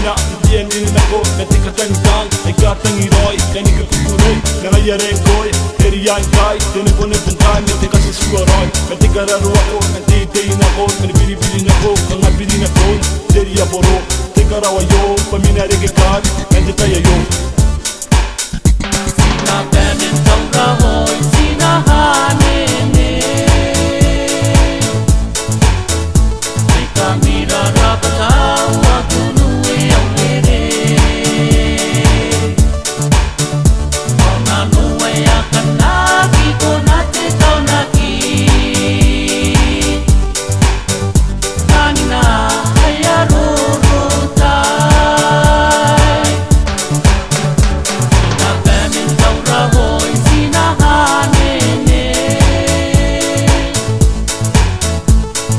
Ina Dianin ako Natika tangtang Igatang iroy Kani ka kukuroy Nangayareng koy Teriyan kay Tinipon na bantay Natika sa suwaroy Natika raro ako Nantitayin ako Manibili-bili na ko Kangabili na ko Teriya poro Tika rawayo Paminari kikag Nanditayayo Sinabenin kang rahoy Sinahanene May kamira rapataw Magunuwi ang ere Paunanuway akan lagi Ko natin tao nagi Kanina ay arurutay Sinabenin kang rahoy Sinahanene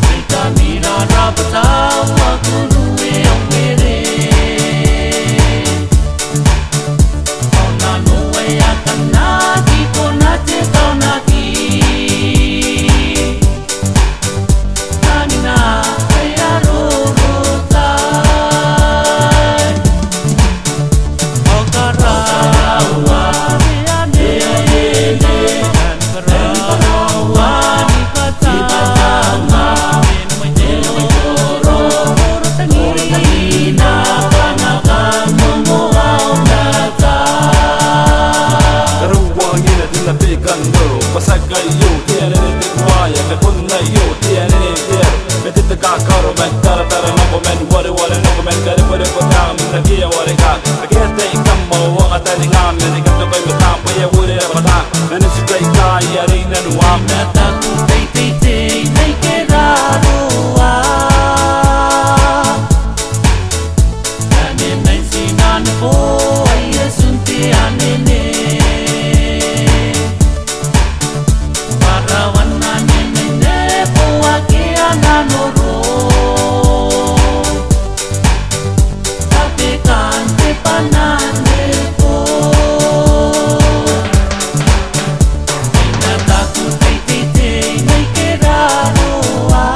May kamira rapataw Magunuwi ang ere Paunanuway akan lagi Ko natin tao nagi Kanina ay arurutay O karawa Dan karawa Di patama May teoro Puro tangina Kanakan mumuhaw data Karuwang ina tinapikan mo Pasagayo Tiyanin itigwaya Kakunayo Tiyanin itir Metitagakaro Men taratara na ko men Wari-wari na ko men Kari-wari ko na Nagiya wari ka Agete ikam mo Ang atay nga Men Ikam na ko'y matang Paya wuri na matang Nanisugay ka Yari na nuwam Natakutay tay May keraruwa Kanin ay sinan po Ay asuntianene Parawan na nene po Akian anoro Tapi kante panane po Ay natakutay tay May keraruwa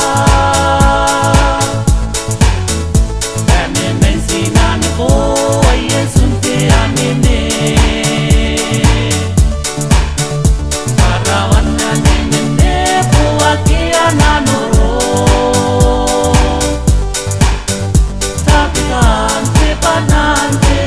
Kanin ay sinan po Ay asuntianene Parawan na nene po Akian anoro Tapi kante panane